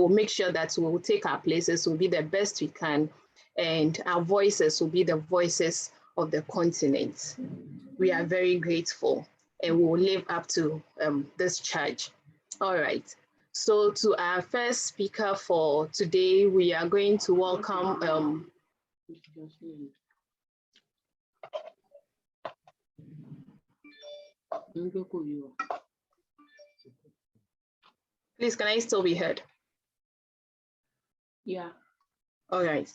we'll make sure that we will take our places, we'll be the best we can, and our voices will be the voices of the continent. We are very grateful, and we will live up to this charge. All right. So to our first speaker for today, we are going to welcome please, can I still be heard? Yeah. All right.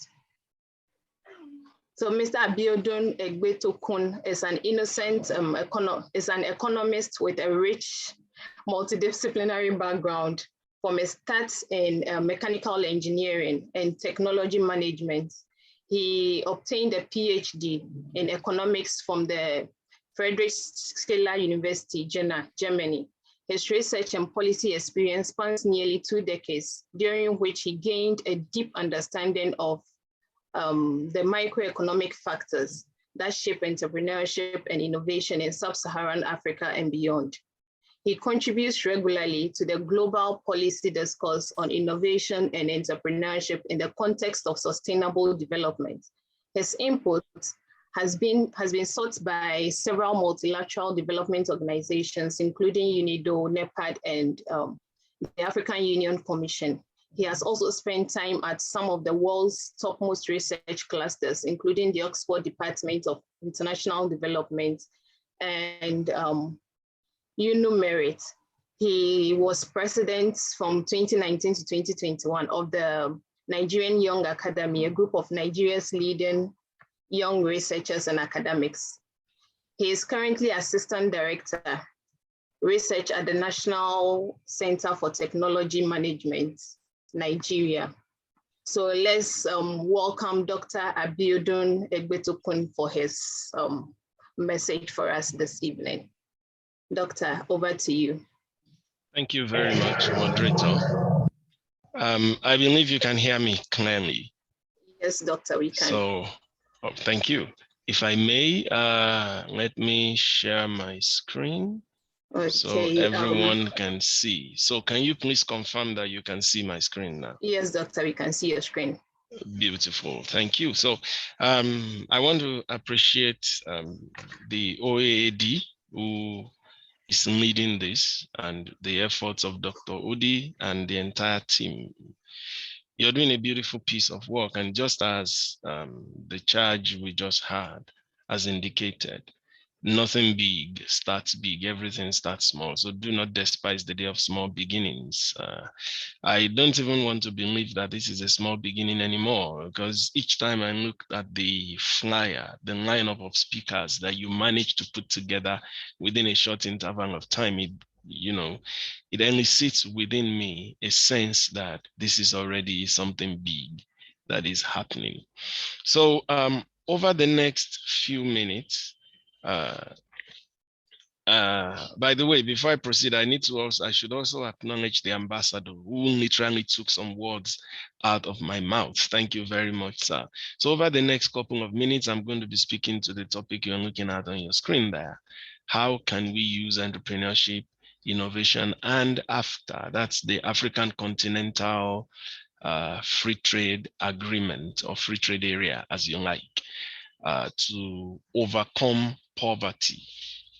So Mr. Abiodun Egbetokun is an an economist with a rich multidisciplinary background, from a start in mechanical engineering and technology management. He obtained a PhD in economics from the Friedrich-Schiller University, Jena, Germany. His research and policy experience spans nearly 2 decades, during which he gained a deep understanding of the microeconomic factors that shape entrepreneurship and innovation in sub-Saharan Africa and beyond. He contributes regularly to the global policy discourse on innovation and entrepreneurship in the context of sustainable development. His input has been sought by several multilateral development organizations, including UNIDO, NEPAD, and the African Union Commission. He has also spent time at some of the world's topmost research clusters, including the Oxford Department of International Development and UNUMERIT. He was president from 2019 to 2021 of the Nigerian Young Academy, a group of Nigeria's leading young researchers and academics. He is currently Assistant Director, Research at the National Center for Technology Management, Nigeria. So let's welcome Dr. Abiodun Egbetokun for his message for us this evening. Doctor, over to you. Thank you very much, moderator. I believe you can hear me clearly. Yes, Doctor, we can. So, thank you. If I may, let me share my screen. Okay, so everyone can see. So can you please confirm that you can see my screen now? Yes, Doctor, we can see your screen. Beautiful, thank you. So I want to appreciate the OAAD who is leading this and the efforts of Dr. Udi and the entire team. You're doing a beautiful piece of work, and just as the charge we just had has indicated, nothing big starts big, everything starts small. So do not despise the day of small beginnings. I don't even want to believe that this is a small beginning anymore, because each time I look at the flyer, the lineup of speakers that you managed to put together within a short interval of time, it only sits within me a sense that this is already something big that is happening. So over the next few minutes, by the way, before I proceed, I should also acknowledge the ambassador who literally took some words out of my mouth. Thank you very much, sir. So over the next couple of minutes, I'm going to be speaking to the topic you're looking at on your screen there. How can we use entrepreneurship, innovation, and AFTA, that's the African Continental Free Trade Agreement or Free Trade Area, as you like, to overcome poverty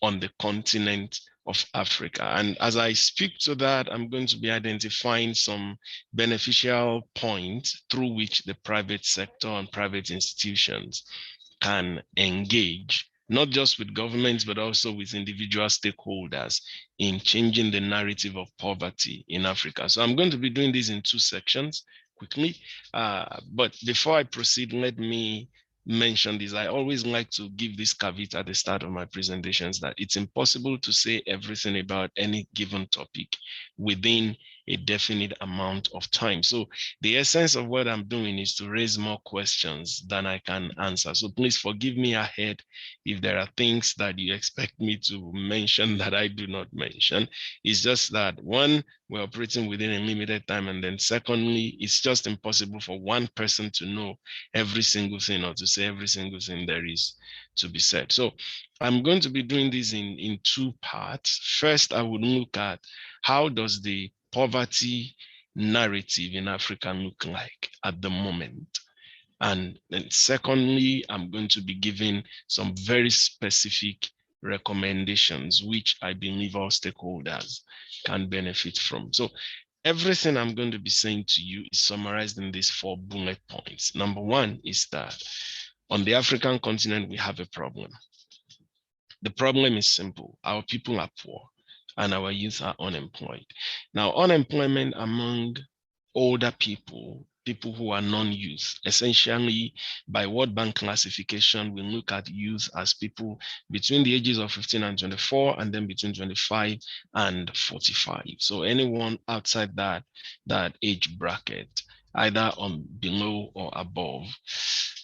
on the continent of Africa. And as I speak to that, I'm going to be identifying some beneficial points through which the private sector and private institutions can engage, not just with governments, but also with individual stakeholders in changing the narrative of poverty in Africa. So I'm going to be doing this in 2 sections quickly. But before I proceed, let me mention this. I always like to give this caveat at the start of my presentations that it's impossible to say everything about any given topic within a definite amount of time. So the essence of what I'm doing is to raise more questions than I can answer. So please forgive me ahead if there are things that you expect me to mention that I do not mention. It's just that, one, we're operating within a limited time, and then secondly, it's just impossible for one person to know every single thing or to say every single thing there is to be said. So I'm going to be doing this in 2 parts. First, I would look at how does the poverty narrative in Africa look like at the moment? And then secondly, I'm going to be giving some very specific recommendations, which I believe all stakeholders can benefit from. So everything I'm going to be saying to you is summarized in these 4 bullet points. Number 1 is that on the African continent, we have a problem. The problem is simple. Our people are poor and our youth are unemployed. Now, unemployment among older people, people who are non-youth, essentially by World Bank classification, we look at youth as people between the ages of 15 and 24, and then between 25 and 45. So anyone outside that age bracket, either on below or above,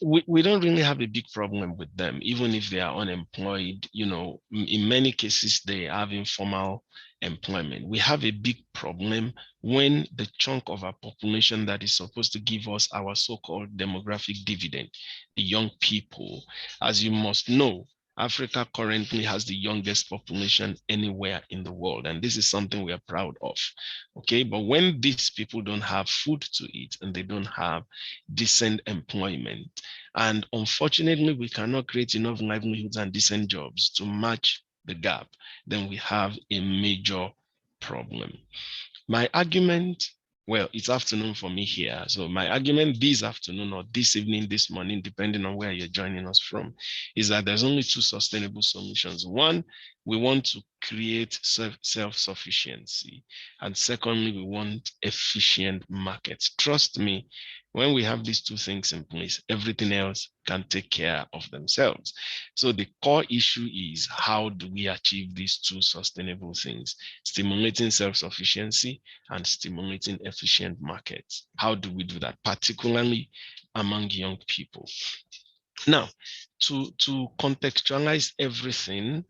we don't really have a big problem with them, even if they are unemployed. You know, in many cases, they have informal employment. We have a big problem when the chunk of our population that is supposed to give us our so-called demographic dividend, the young people. As you must know, Africa currently has the youngest population anywhere in the world, and this is something we are proud of. Okay, but when these people don't have food to eat and they don't have decent employment, and unfortunately we cannot create enough livelihoods and decent jobs to match the gap, then we have a major problem. My argument, well, it's afternoon for me here. So my argument this afternoon or this evening, this morning, depending on where you're joining us from, is that there's only 2 sustainable solutions. One, we want to create self-sufficiency. And secondly, we want efficient markets. Trust me, when we have these 2 things in place, everything else can take care of themselves. So the core issue is, how do we achieve these 2 sustainable things? Stimulating self-sufficiency and stimulating efficient markets. How do we do that, particularly among young people? Now, to contextualize everything,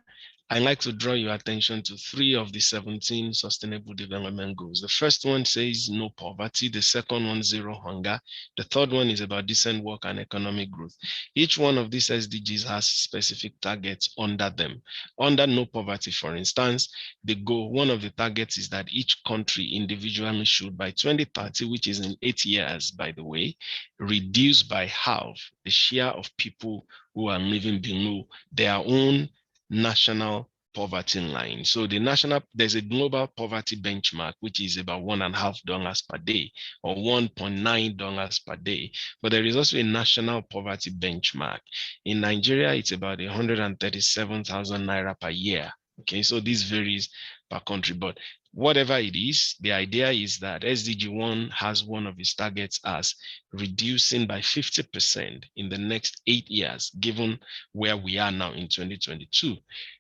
I like to draw your attention to 3 of the 17 sustainable development goals. The first one says no poverty. The second one, zero hunger. The third one is about decent work and economic growth. Each one of these SDGs has specific targets under them. Under no poverty, for instance, the goal, one of the targets is that each country individually should, by 2030, which is in 8 years, by the way, reduce by half the share of people who are living below their own national poverty line. So there's a global poverty benchmark, which is about $1.50 per day or $1.9 per day. But there is also a national poverty benchmark. In Nigeria, it's about 137,000 naira per year. Okay, so this varies per country, but whatever it is, the idea is that SDG 1 has one of its targets as reducing by 50% in the next 8 years, given where we are now in 2022,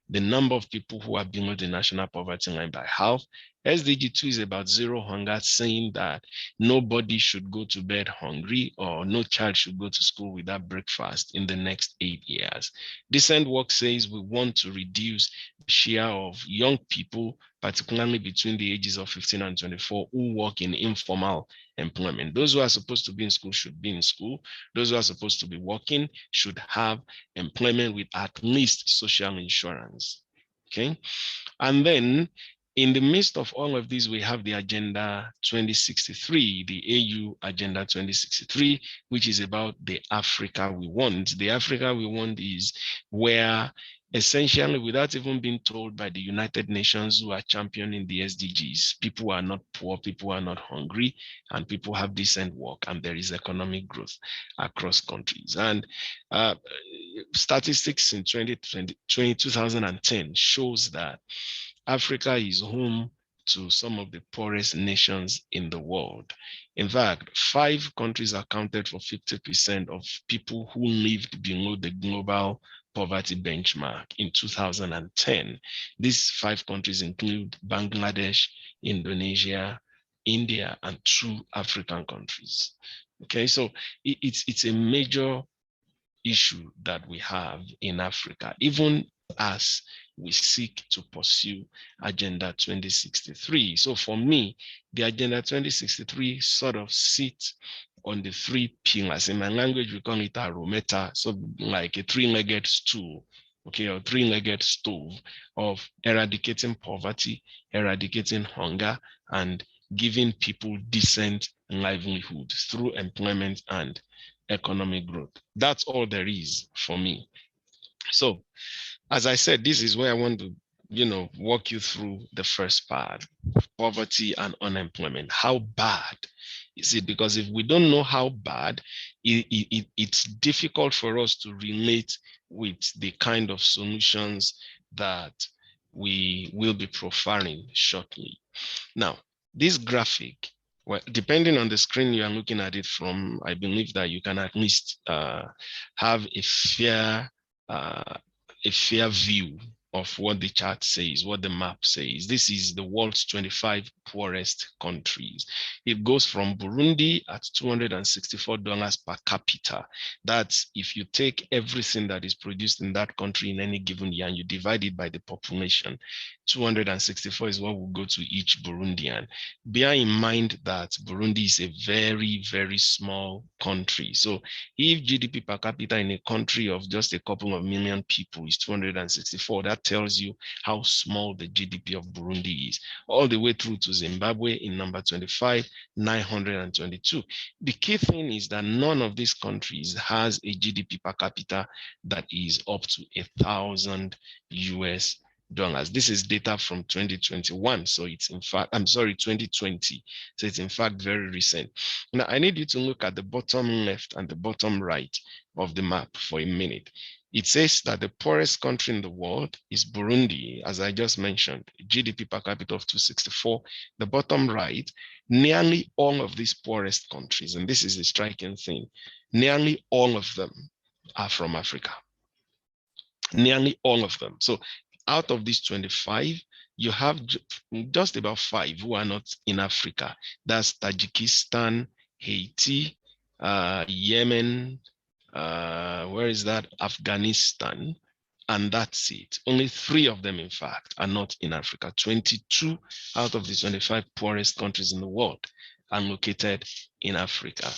the number of people who are below the national poverty line by half. SDG 2 is about zero hunger, saying that nobody should go to bed hungry or no child should go to school without breakfast in the next 8 years. Decent work says we want to reduce the share of young people, particularly between the ages of 15 and 24, who work in informal employment. Those who are supposed to be in school should be in school. Those who are supposed to be working should have employment with at least social insurance. Okay. And then in the midst of all of these, we have the Agenda 2063, the AU Agenda 2063, which is about the Africa we want. The Africa we want is where, essentially, without even being told by the United Nations who are championing the SDGs, people are not poor, people are not hungry, and people have decent work, and there is economic growth across countries. And statistics in 2010 shows that Africa is home to some of the poorest nations in the world. In fact, 5 countries accounted for 50% of people who lived below the global poverty benchmark in 2010. These 5 countries include Bangladesh, Indonesia, India, and 2 African countries. Okay, so it's a major issue that we have in Africa, even as we seek to pursue Agenda 2063. So for me, the Agenda 2063 sort of sits on the 3 pillars. In my language, we call it a rometa, so like a 3-legged stool, okay, or 3-legged stove of eradicating poverty, eradicating hunger, and giving people decent livelihood through employment and economic growth. That's all there is for me. So, as I said, this is where I want to, walk you through the first part, poverty and unemployment. How bad is it? Because if we don't know how bad, it's difficult for us to relate with the kind of solutions that we will be profiling shortly. Now, this graphic, well, depending on the screen you are looking at it from, I believe that you can at least have a fair view of what the chart says, what the map says. This is the world's 25 poorest countries. It goes from Burundi at $264 per capita. That's if you take everything that is produced in that country in any given year and you divide it by the population, 264 is what will go to each Burundian. Bear in mind that Burundi is a very, very small country. So if GDP per capita in a country of just a couple of million people is 264, that tells you how small the GDP of Burundi is, all the way through to Zimbabwe in number 25, 922. The key thing is that none of these countries has a GDP per capita that is up to $1,000 US. This is data from 2021. So it's in fact, 2020. So it's in fact very recent. Now I need you to look at the bottom left and the bottom right of the map for a minute. It says that the poorest country in the world is Burundi, as I just mentioned, GDP per capita of 264. The bottom right, nearly all of these poorest countries, and this is a striking thing, nearly all of them are from Africa. Nearly all of them. So out of these 25, you have just about 5 who are not in Africa. That's Tajikistan, Haiti, Yemen, where is that? Afghanistan, and that's it. Only 3 of them, in fact, are not in Africa. 22 out of the 25 poorest countries in the world are located in Africa.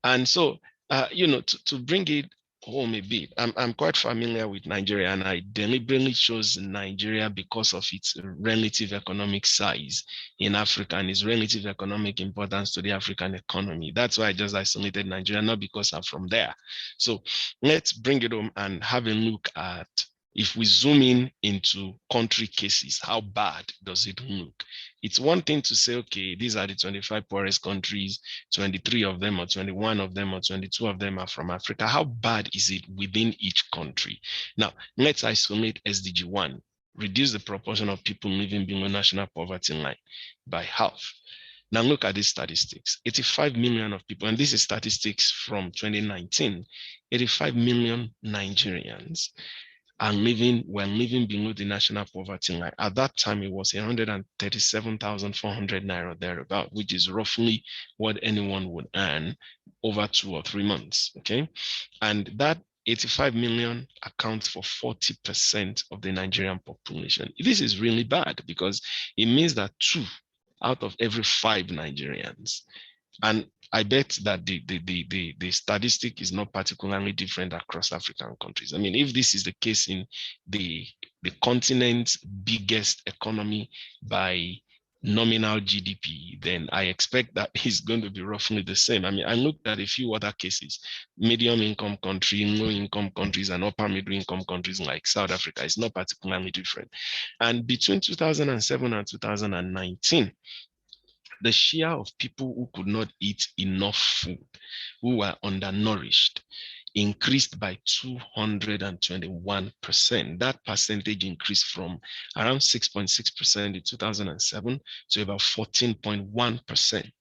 And so, to bring it home a bit, I'm quite familiar with Nigeria, and I deliberately chose Nigeria because of its relative economic size in Africa and its relative economic importance to the African economy. That's why I just isolated Nigeria, not because I'm from there. So let's bring it home and have a look at, if we zoom in into country cases, how bad does it look? It's one thing to say, okay, these are the 25 poorest countries, 23 of them or 21 of them or 22 of them are from Africa. How bad is it within each country? Now, let's isolate SDG 1, reduce the proportion of people living below national poverty line by half. Now look at these statistics, 85 million of people, and this is statistics from 2019, 85 million Nigerians were living below the national poverty line. At that time, it was 137,400 naira thereabout, which is roughly what anyone would earn over 2 or 3 months, okay? And that 85 million accounts for 40% of the Nigerian population. This is really bad because it means that 2 out of every 5 Nigerians, and I bet that the statistic is not particularly different across African countries. I mean, if this is the case in the continent's biggest economy by nominal GDP, then I expect that it's going to be roughly the same. I mean, I looked at a few other cases, medium income country, low income countries, and upper middle income countries like South Africa. It's not particularly different. And between 2007 and 2019, the share of people who could not eat enough food, who were undernourished, increased by 221%. That percentage increased from around 6.6% in 2007 to about 14.1%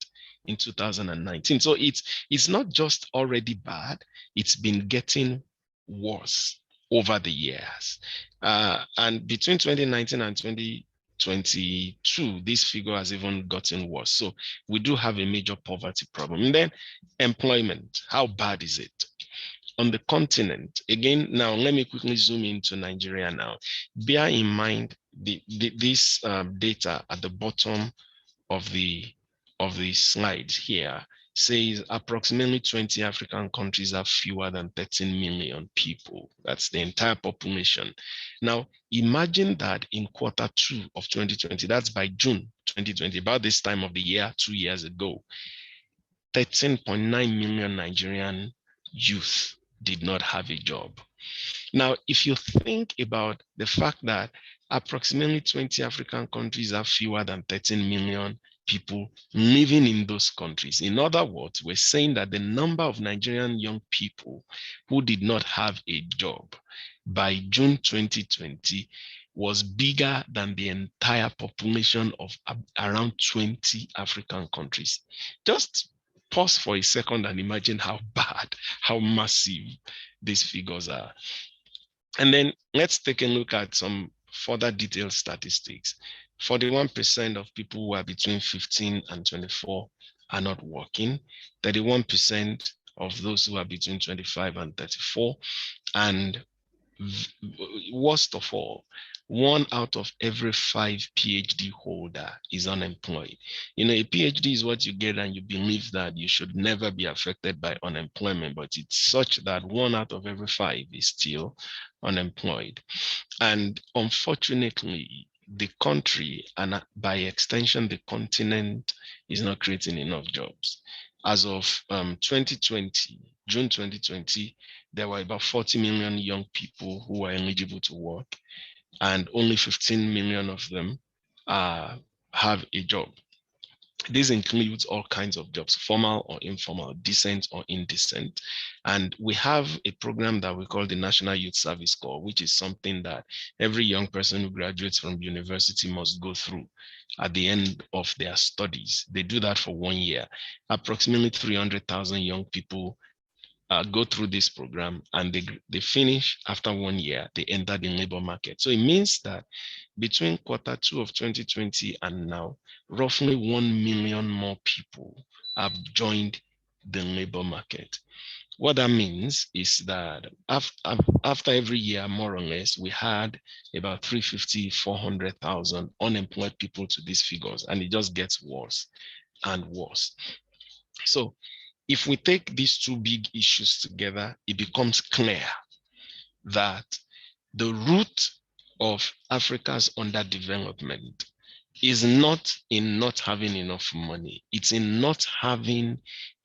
in 2019. So it's not just already bad, it's been getting worse over the years. And between 2019 and 2022, this figure has even gotten worse. So we do have a major poverty problem. And then employment, how bad is it? On the continent, again, now let me quickly zoom into Nigeria now. Bear in mind this data at the bottom of the slides here says approximately 20 African countries have fewer than 13 million people. That's the entire population. Now, imagine that in Q2 of 2020, that's by June 2020, about this time of the year, 2 years ago, 13.9 million Nigerian youth did not have a job. Now, if you think about the fact that approximately 20 African countries have fewer than 13 million people living in those countries. In other words, we're saying that the number of Nigerian young people who did not have a job by June 2020 was bigger than the entire population of around 20 African countries. Just pause for a second and imagine how bad, how massive these figures are. And then let's take a look at some further detailed statistics. 41% of people who are between 15 and 24 are not working. 31% of those who are between 25 and 34. And worst of all, 1 out of every 5 PhD holder is unemployed. You know, a PhD is what you get and you believe that you should never be affected by unemployment, but it's such that 1 out of every 5 is still unemployed. And unfortunately, the country, and by extension, the continent, is not creating enough jobs. As of 2020, June 2020, there were about 40 million young people who were eligible to work, and only 15 million of them have a job. This includes all kinds of jobs, formal or informal, decent or indecent. And we have a program that we call the National Youth Service Corps, which is something that every young person who graduates from university must go through at the end of their studies. They do that for 1 year. Approximately 300,000 young people go through this program, and they finish after 1 year, they enter the labor market. So it means that between Q2 of 2020 and now, roughly 1 million more people have joined the labor market. What that means is that after every year, more or less, we had about 350, 400,000 unemployed people to these figures, and it just gets worse and worse. So if we take these two big issues together, it becomes clear that the root of Africa's underdevelopment is not in not having enough money. It's in not having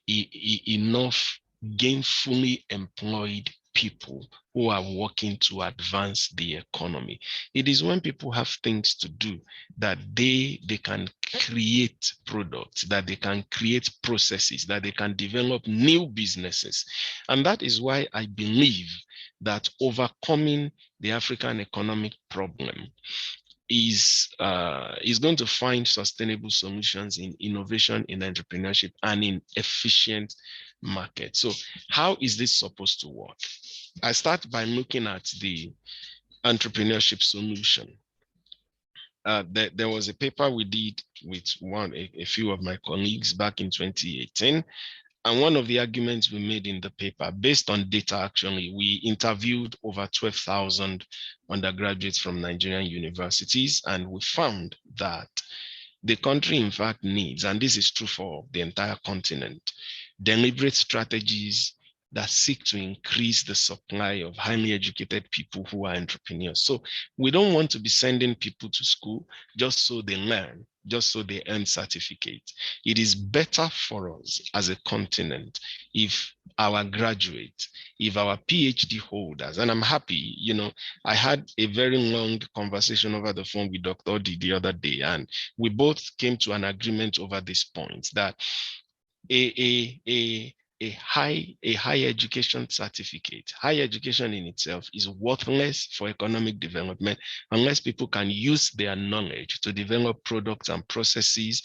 enough gainfully employed people who are working to advance the economy. It is when people have things to do that they can create products, that they can create processes, that they can develop new businesses. And that is why I believe that overcoming the African economic problem is going to find sustainable solutions in innovation, in entrepreneurship, and in efficient market. So how is this supposed to work? I start by looking at the entrepreneurship solution. There was a paper we did with a few of my colleagues back in 2018. And one of the arguments we made in the paper, based on data, actually, we interviewed over 12,000 undergraduates from Nigerian universities, and we found that the country, in fact, needs, and this is true for the entire continent, deliberate strategies that seek to increase the supply of highly educated people who are entrepreneurs. So we don't want to be sending people to school just so they learn, just so they earn certificates. It is better for us as a continent if our graduates, if our PhD holders, and I'm happy, you know, I had a very long conversation over the phone with Dr. Odi the other day, and we both came to an agreement over this point that a high education certificate, higher education in itself is worthless for economic development unless people can use their knowledge to develop products and processes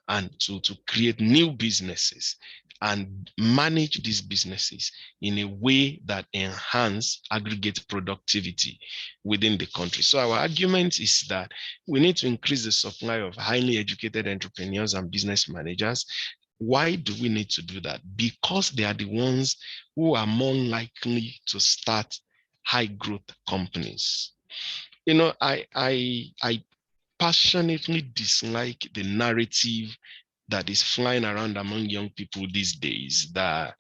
and to create new businesses and manage these businesses in a way that enhance aggregate productivity within the country. So our argument is that we need to increase the supply of highly educated entrepreneurs and business managers. Why do we need to do that? Because they are the ones who are more likely to start high growth companies. You know, I passionately dislike the narrative that is flying around among young people these days, that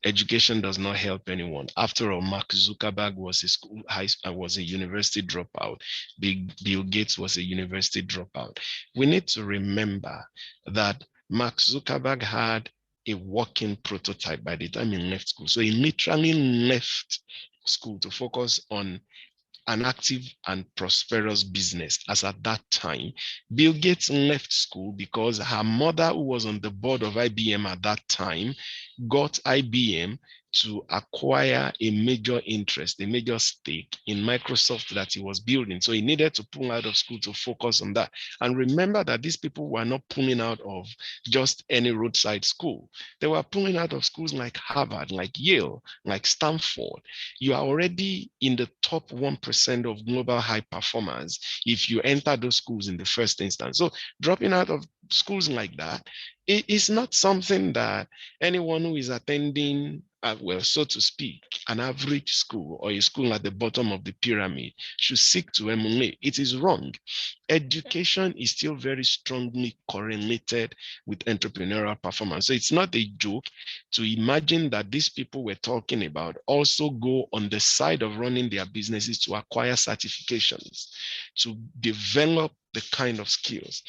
education does not help anyone. After all, Mark Zuckerberg was a university dropout. Bill Gates was a university dropout. We need to remember that Mark Zuckerberg had a working prototype by the time he left school. So he literally left school to focus on an active and prosperous business. As at that time, Bill Gates left school because her mother, who was on the board of IBM at that time, got IBM to acquire a major interest, a major stake in Microsoft that he was building. So he needed to pull out of school to focus on that. And remember that these people were not pulling out of just any roadside school. They were pulling out of schools like Harvard, like Yale, like Stanford. You are already in the top 1% of global high performers if you enter those schools in the first instance. So dropping out of schools like that, it is not something that anyone who is attending, well, so to speak, an average school or a school at the bottom of the pyramid should seek to emulate. It is wrong. Education is still very strongly correlated with entrepreneurial performance. So it's not a joke to imagine that these people we're talking about also go on the side of running their businesses to acquire certifications, to develop the kind of skills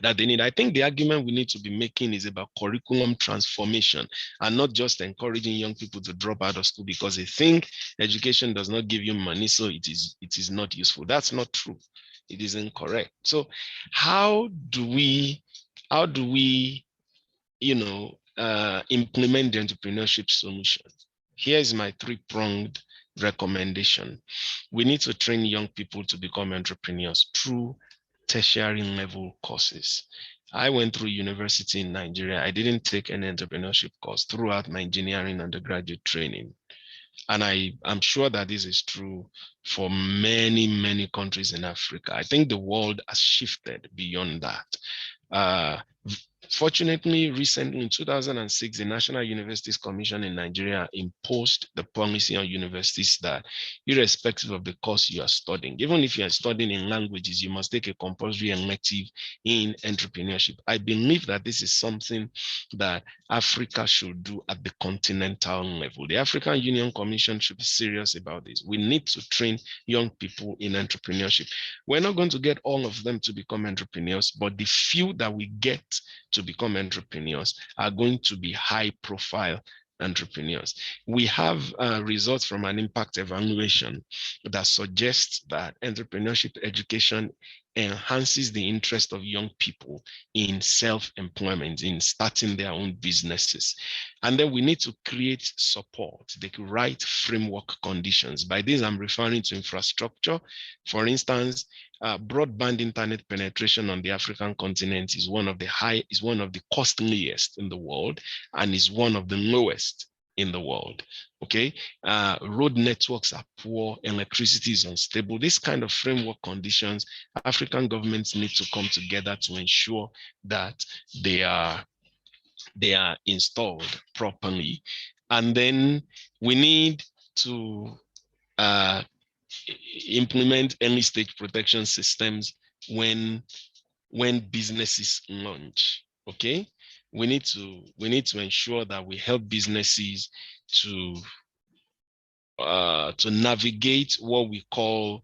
that they need. I think the argument we need to be making is about curriculum transformation and not just encouraging young people to drop out of school because they think education does not give you money, so it is not useful. That's not true. It is incorrect. So how do we implement the entrepreneurship solution? Here's my three-pronged recommendation. We need to train young people to become entrepreneurs through tertiary level courses. I went through university in Nigeria. I didn't take any entrepreneurship course throughout my engineering undergraduate training. And I'm sure that this is true for many, many countries in Africa. I think the world has shifted beyond that. Fortunately, recently in 2006, the National Universities Commission in Nigeria imposed the policy on universities that irrespective of the course you are studying, even if you are studying in languages, you must take a compulsory elective in entrepreneurship. I believe that this is something that Africa should do at the continental level. The African Union Commission should be serious about this. We need to train young people in entrepreneurship. We're not going to get all of them to become entrepreneurs, but the few that we get to become entrepreneurs are going to be high profile entrepreneurs. We have results from an impact evaluation that suggests that entrepreneurship education enhances the interest of young people in self-employment, in starting their own businesses. And then we need to create support, the right framework conditions. By this, I'm referring to infrastructure. For instance, broadband internet penetration on the African continent is one of the costliest in the world and is one of the lowest in the world. Okay, road networks are poor, electricity is unstable. This kind of framework conditions, African governments need to come together to ensure that they are installed properly. And then we need to implement early stage protection systems when businesses launch. Okay, we need to ensure that we help businesses to navigate what we call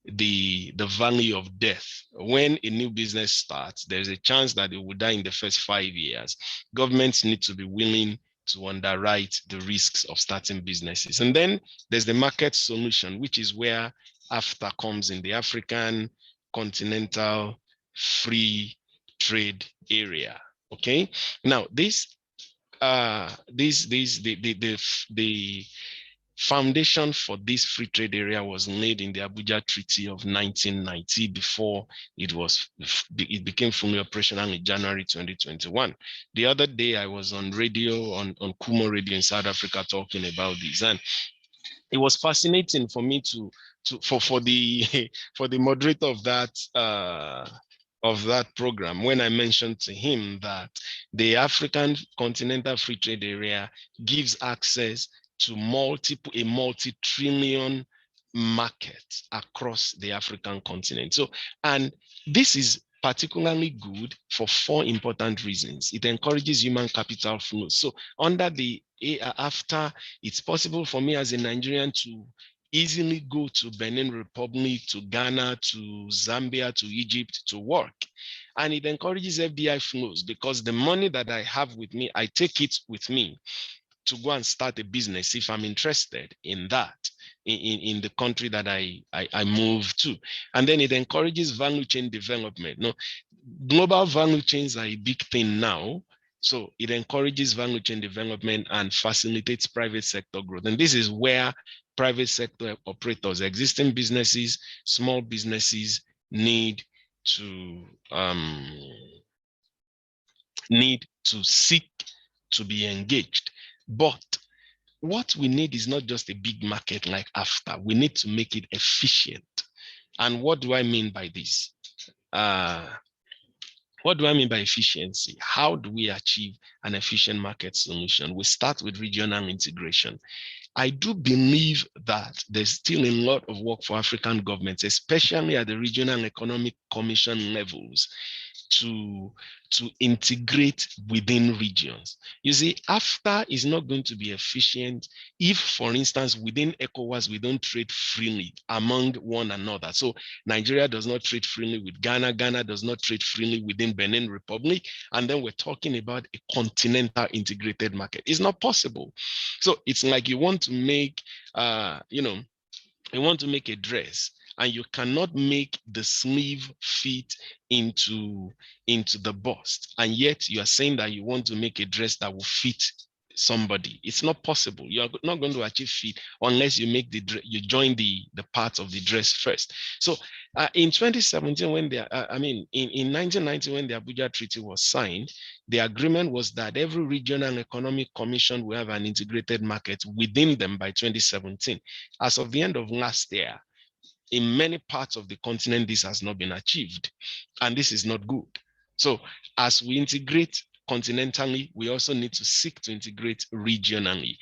the valley of death. When a new business starts, there's a chance that it will die in the first 5 years. Governments need to be willing to underwrite the risks of starting businesses. And then there's the market solution, which is where AFTA comes in, the African Continental Free Trade Area. Okay, now the foundation for this free trade area was laid in the Abuja Treaty of 1990 before it became fully operational in January 2021. The other day I was on radio, on Kumo Radio in South Africa talking about this, and it was fascinating for me for the moderator of that program, when I mentioned to him that the African Continental Free Trade Area gives access to a multi-trillion market across the African continent. So, and this is particularly good for 4 important reasons. It encourages human capital flows. So under the AFCFTA, it's possible for me as a Nigerian to easily go to Benin Republic, to Ghana, to Zambia, to Egypt to work. And it encourages FDI flows because the money that I have with me, I take it with me to go and start a business if I'm interested in that, in the country that I move to. And then it encourages value chain development. No, global value chains are a big thing now. So it encourages value chain development and facilitates private sector growth. And this is where private sector operators, existing businesses, small businesses need to seek to be engaged. But what we need is not just a big market like AFTA. We need to make it efficient. And what do I mean by this? What do I mean by efficiency? How do we achieve an efficient market solution? We start with regional integration. I do believe that there's still a lot of work for African governments, especially at the regional economic commission levels, to integrate within regions. You see, AFTA is not going to be efficient if, for instance, within ECOWAS, we don't trade freely among one another. So Nigeria does not trade freely with Ghana, Ghana does not trade freely within Benin Republic, and then we're talking about a continental integrated market. It's not possible. So it's like you want to make, you want to make a dress, and you cannot make the sleeve fit into the bust, and yet you are saying that you want to make a dress that will fit somebody. It's not possible. You're not going to achieve fit unless you make you join the parts of the dress first. So in 2017, when in 1990, when the Abuja Treaty was signed, the agreement was that every regional economic commission will have an integrated market within them by 2017. As of the end of last year, in many parts of the continent, this has not been achieved, and this is not good. So as we integrate continentally, we also need to seek to integrate regionally.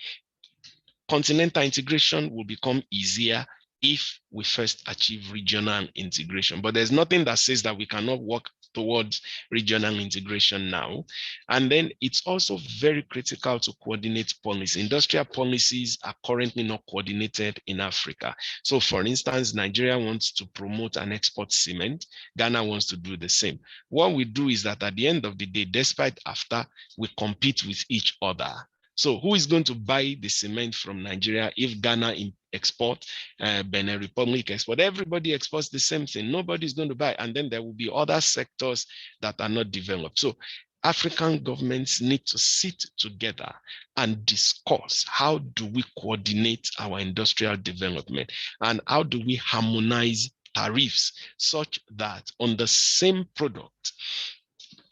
Continental integration will become easier if we first achieve regional integration, but there's nothing that says that we cannot work towards regional integration now. And then it's also very critical to coordinate policy. Industrial policies are currently not coordinated in Africa. So for instance, Nigeria wants to promote and export cement. Ghana wants to do the same. What we do is that at the end of the day, despite AFTA, we compete with each other. So who is going to buy the cement from Nigeria if Ghana export, Benin Republic export? Everybody exports the same thing. Nobody's going to buy. And then there will be other sectors that are not developed. So African governments need to sit together and discuss how do we coordinate our industrial development and how do we harmonize tariffs such that on the same product,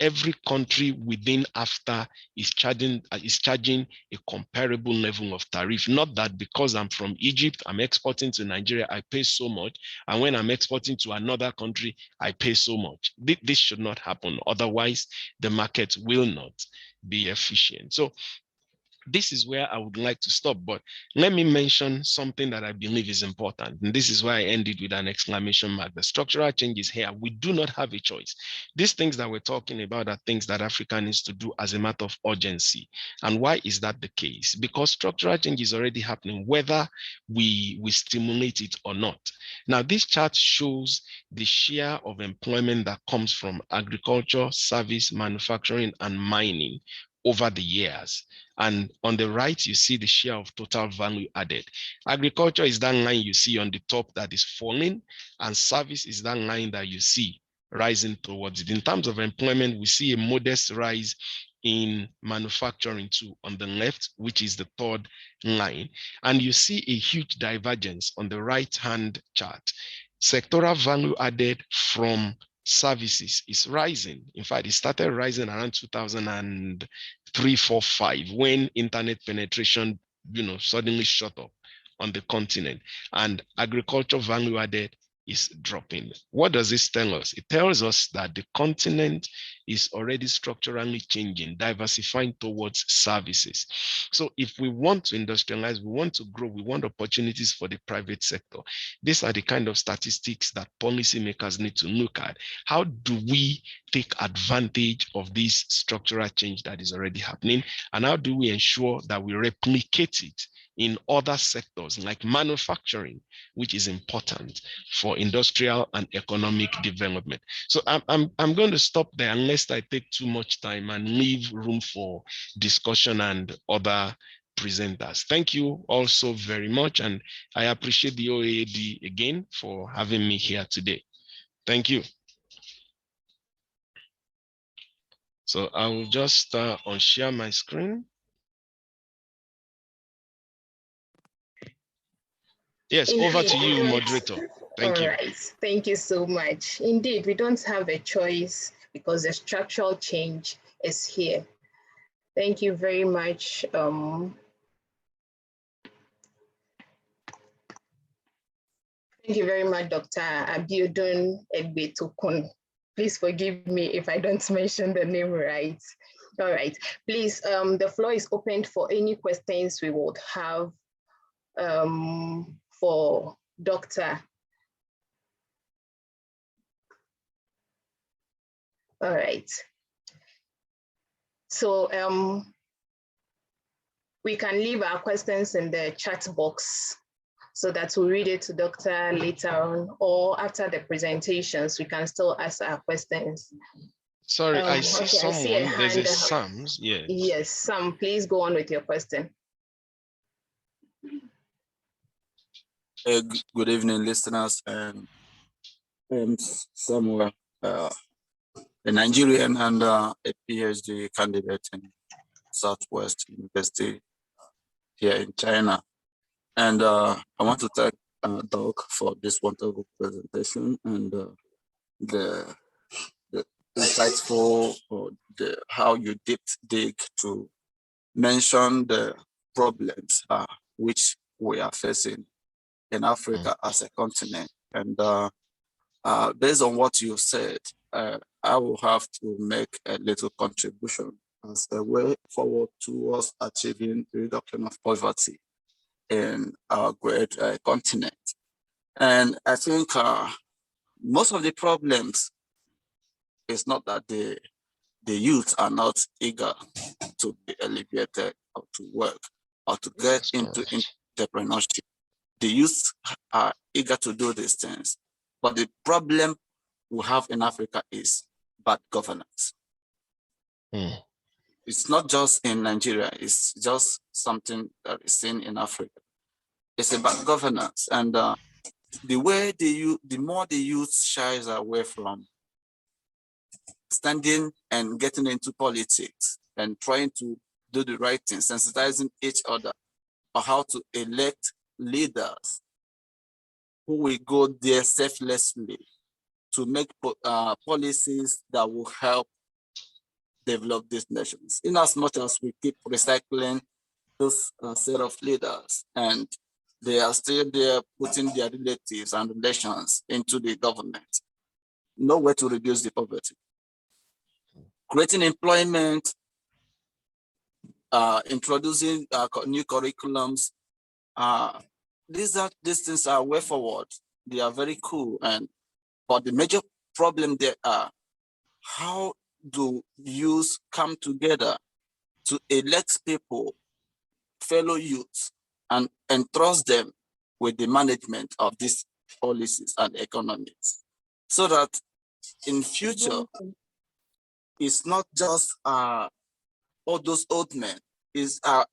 every country within AFTA is charging a comparable level of tariff. Not that because I'm from Egypt, I'm exporting to Nigeria, I pay so much, and when I'm exporting to another country, I pay so much. This should not happen. Otherwise, the market will not be efficient. So this is where I would like to stop, but let me mention something that I believe is important. And this is why I ended with an exclamation mark. The structural change is here. We do not have a choice. These things that we're talking about are things that Africa needs to do as a matter of urgency. And why is that the case? Because structural change is already happening, whether we stimulate it or not. Now, this chart shows the share of employment that comes from agriculture, service, manufacturing, and mining over the years. And on the right, you see the share of total value added. Agriculture is that line you see on the top that is falling, and service is that line that you see rising towards it. In terms of employment, we see a modest rise in manufacturing too on the left, which is the third line. And you see a huge divergence on the right-hand chart. Sectoral value added from services is rising. In fact, it started rising around 2003, 4, 5 when internet penetration, suddenly shot up on the continent. And agriculture value added is dropping. What does this tell us? It tells us that the continent is already structurally changing, diversifying towards services. So if we want to industrialize, we want to grow, we want opportunities for the private sector, these are the kind of statistics that policymakers need to look at. How do we take advantage of this structural change that is already happening? And how do we ensure that we replicate it in other sectors like manufacturing, which is important for industrial and economic development? So I'm going to stop there unless I take too much time and leave room for discussion and other presenters. Thank you all so very much. And I appreciate the OAD again for having me here today. Thank you. So I will just unshare my screen. Yes, over to you, moderator. Thank you. All right, thank you so much. Indeed, we don't have a choice because the structural change is here. Thank you very much. Thank you very much, Dr. Abiodun Egbetukun. Please forgive me if I don't mention the name right. All right, please, the floor is open for any questions we would have for Dr. All right. So we can leave our questions in the chat box so that we'll read it to Dr. later on, or after the presentations, we can still ask our questions. Sorry, I see okay, someone, there's a Sam's, yes. Yes, Sam, please go on with your question. Good evening, listeners. I'm Samuel, a Nigerian and a PhD candidate in Southwest University here in China. And I want to thank Doc for this wonderful presentation and the insightful, how you dig to mention the problems which we are facing in Africa as a continent. And based on what you said, I will have to make a little contribution as a way forward towards achieving the reduction of poverty in our great continent. And I think most of the problems is not that the youth are not eager to be alleviated or to work or to get into entrepreneurship. The youth are eager to do these things, but the problem we have in Africa is bad governance. It's not just in Nigeria, it's just something that is seen in Africa. It's about governance, and the more the youth shies away from standing and getting into politics and trying to do the right thing, sensitizing each other on how to elect leaders who will go there selflessly to make policies that will help develop these nations. In as much as we keep recycling those set of leaders, and they are still there putting their relatives and relations into the government, no way to reduce the poverty. Creating employment, introducing new curriculums, these things are way forward. They are very cool, but the major problem there are, how do youth come together to elect people, fellow youths, and entrust them with the management of these policies and economies, so that in future, it's not just all those old men, these are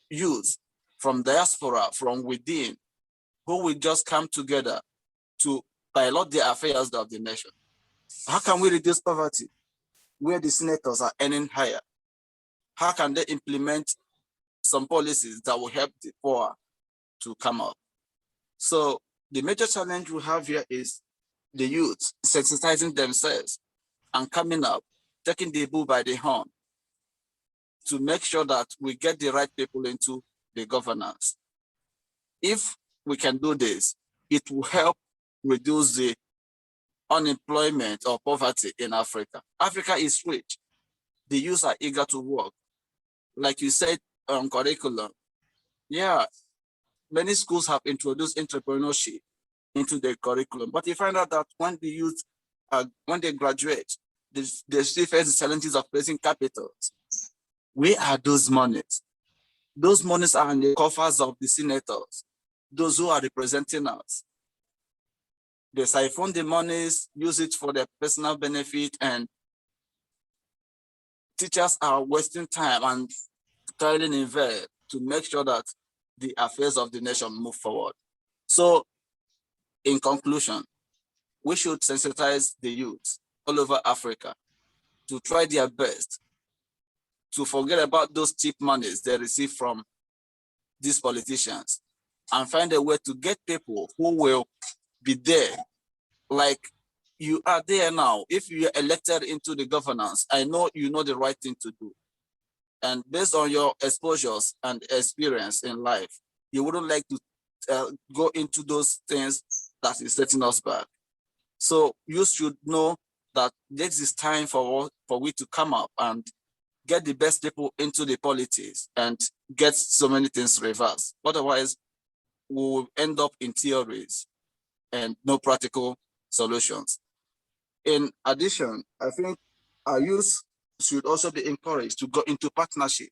youths from diaspora, from within, who will just come together to pilot the affairs of the nation. How can we reduce poverty where the senators are earning higher? How can they implement some policies that will help the poor to come up? So the major challenge we have here is the youth sensitizing themselves and coming up, taking the bull by the horn to make sure that we get the right people into the governance. If we can do this, it will help reduce the unemployment or poverty in Africa. Africa is rich. The youth are eager to work. Like you said, curriculum. Yeah, many schools have introduced entrepreneurship into their curriculum, but you find out that when the youth, when they graduate, they still face the challenges of raising capitals. Where are those monies? Those monies are in the coffers of the senators, those who are representing us. They siphon the monies, use it for their personal benefit, and teachers are wasting time and toiling in vain to make sure that the affairs of the nation move forward. So, in conclusion, we should sensitize the youth all over Africa to try their best to forget about those cheap monies they receive from these politicians and find a way to get people who will be there. Like you are there now. If you are elected into the governance, I know you know the right thing to do. And based on your exposures and experience in life, you wouldn't like to go into those things that is setting us back. So you should know that this is time for we to come up and get the best people into the politics and get so many things reversed. Otherwise, we will end up in theories and no practical solutions. In addition, I think our youth should also be encouraged to go into partnership.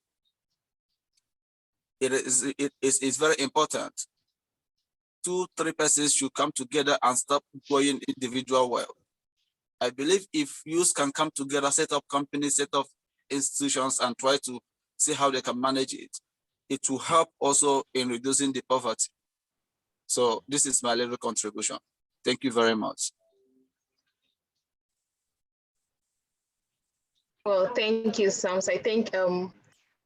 It is very important. 2-3 persons should come together and stop going individual well. I believe if youth can come together, set up companies, set up institutions, and try to see how they can manage it, it will help also in reducing the poverty. So this is my little contribution. Thank you very much. Well, thank you, Sams. I think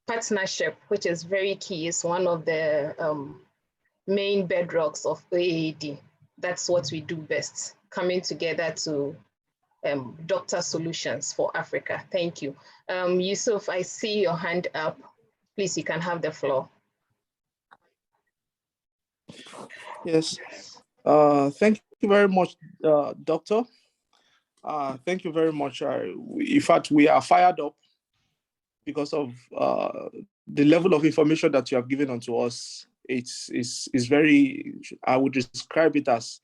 partnership, which is very key, is one of the main bedrocks of AAD. That's what we do best, coming together to doctor solutions for Africa. Thank you. Yusuf, I see your hand up. Please, you can have the floor. Yes. Thank you very much, Doctor. Thank you very much. In fact, we are fired up because of the level of information that you have given unto us. It's very, I would describe it as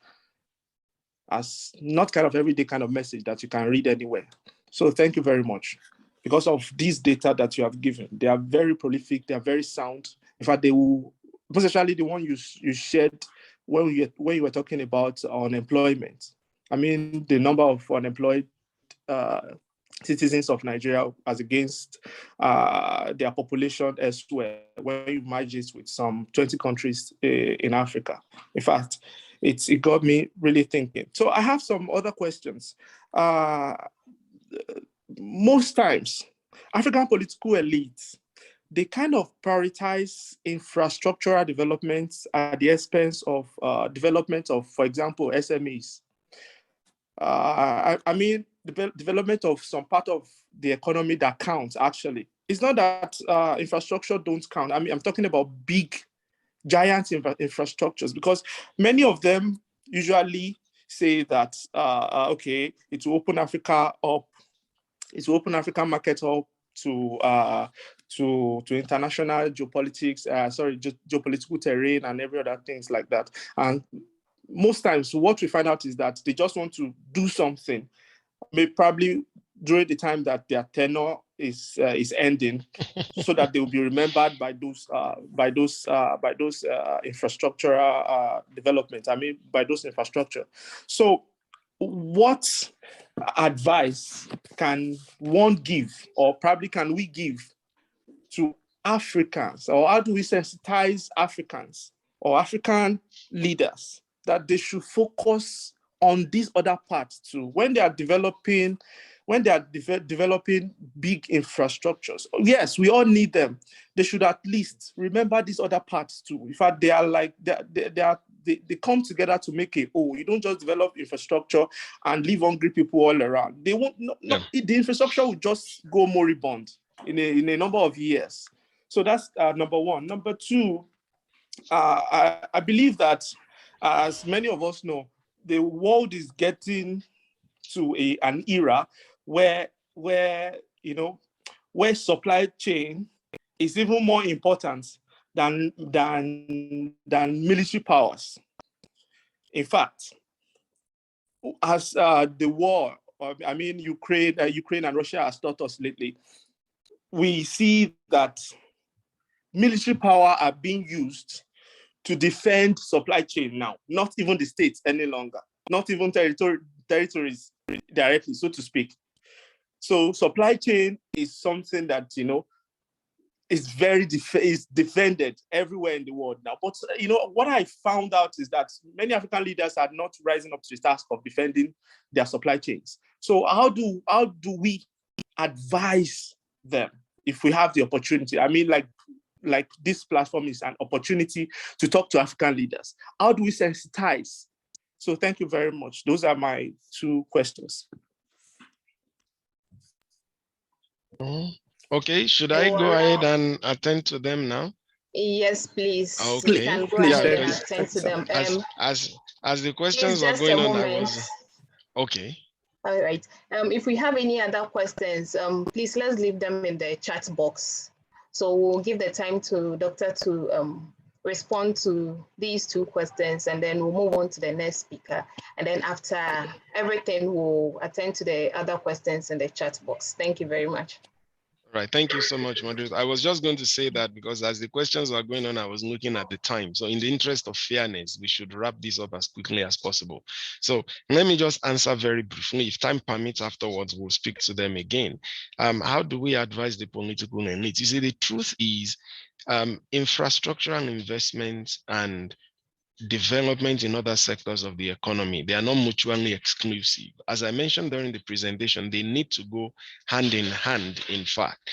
not kind of everyday kind of message that you can read anywhere. So thank you very much. Because of these data that you have given, they are very prolific, they are very sound. In fact, they will, especially the one you shared when you were talking about unemployment. I mean, the number of unemployed citizens of Nigeria as against their population elsewhere, when you merge it with some 20 countries in Africa. In fact, it got me really thinking. So I have some other questions. Most times, African political elites, they kind of prioritize infrastructural development at the expense of development of, for example, SMEs. I mean, the development of some part of the economy that counts, actually. It's not that infrastructure don't count. I mean, I'm talking about big, giant infrastructures, because many of them usually say that, okay, it will open Africa up, it will open African market up to international geopolitics, geopolitical terrain and every other things like that. And most times what we find out is that they just want to do something, maybe probably during the time that their tenure is ending, so that they will be remembered by those infrastructural developments. I mean, by those infrastructure. So, what advice can one give, or probably can we give to Africans, or how do we sensitize Africans or African leaders that they should focus on these other parts too when they are developing big infrastructures? Yes, we all need them. They should at least remember these other parts too. In fact, they are like they come together to make a whole. You don't just develop infrastructure and leave hungry people all around. They won't. The infrastructure will just go moribund in a number of years. So that's number one. Number two, I believe that, as many of us know, the world is getting to an era where supply chain is even more important than military powers. In fact, as the war, Ukraine and Russia has taught us lately, we see that military power are being used to defend supply chain now, not even the states any longer, not even territories directly, so to speak. So supply chain is something that, is is defended everywhere in the world now. But, what I found out is that many African leaders are not rising up to the task of defending their supply chains. So how do we advise them if we have the opportunity? I mean, like this platform is an opportunity to talk to African leaders. How do we sensitize? So thank you very much. Those are my 2 questions. Okay, should I go ahead and attend to them now? Yes, please. Okay. You can go ahead and attend to them. As the questions are going on, I was okay. All right. If we have any other questions, please let's leave them in the chat box. So we'll give the time to Doctor to respond to these 2 questions, and then we'll move on to the next speaker. And then after everything, we'll attend to the other questions in the chat box. Thank you very much. All right, thank you so much, Madrid. I was just going to say that because as the questions were going on, I was looking at the time. So in the interest of fairness, we should wrap this up as quickly as possible. So let me just answer very briefly. If time permits afterwards, we'll speak to them again. How do we advise the political elite? You see, the truth is infrastructural investments and development in other sectors of the economy, they are not mutually exclusive. As I mentioned during the presentation, they need to go hand in hand, in fact.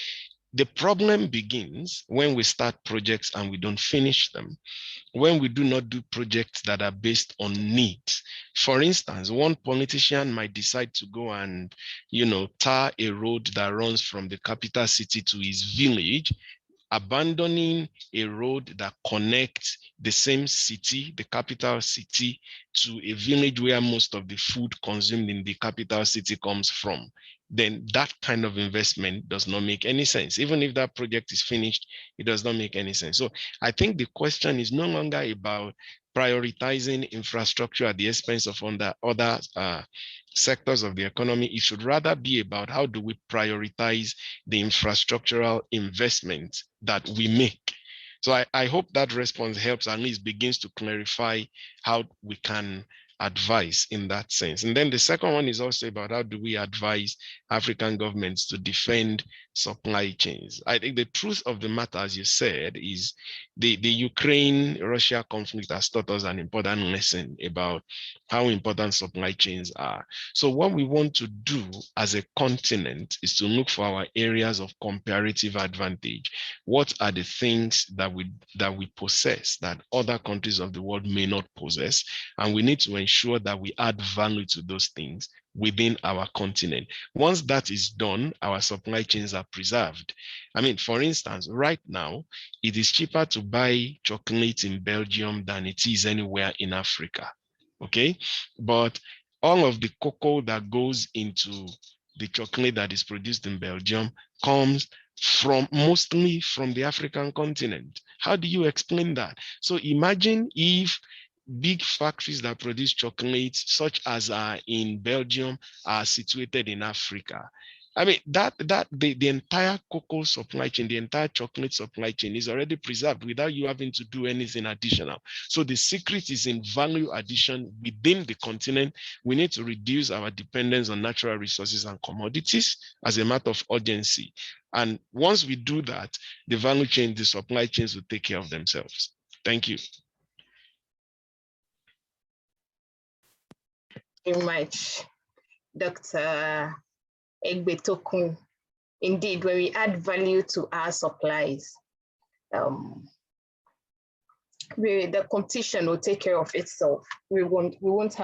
The problem begins when we start projects and we don't finish them, when we do not do projects that are based on needs. For instance, one politician might decide to go and, tar a road that runs from the capital city to his village, abandoning a road that connects the same city, the capital city, to a village where most of the food consumed in the capital city comes from. Then that kind of investment does not make any sense. Even if that project is finished, it does not make any sense. So I think the question is no longer about prioritizing infrastructure at the expense of other sectors of the economy. It should rather be about how do we prioritize the infrastructural investment that we make. So I hope that response helps, at least begins to clarify how we can advise in that sense. And then the second one is also about how do we advise African governments to defend supply chains. I think the truth of the matter, as you said, is the Ukraine-Russia conflict has taught us an important lesson about how important supply chains are. So what we want to do as a continent is to look for our areas of comparative advantage. What are the things that we possess that other countries of the world may not possess? And we need to ensure that we add value to those things within our continent. Once that is done, our supply chains are preserved. I mean, for instance, right now, it is cheaper to buy chocolate in Belgium than it is anywhere in Africa, okay? But all of the cocoa that goes into the chocolate that is produced in Belgium comes mostly from the African continent. How do you explain that? So imagine if big factories that produce chocolates, such as are in Belgium, are situated in Africa. I mean, the entire cocoa supply chain, the entire chocolate supply chain is already preserved without you having to do anything additional. So the secret is in value addition within the continent. We need to reduce our dependence on natural resources and commodities as a matter of urgency. And once we do that, the value chain, the supply chains will take care of themselves. Thank you. Very much, Dr. Egbetokun. Indeed, when we add value to our supplies, the competition will take care of itself. We won't have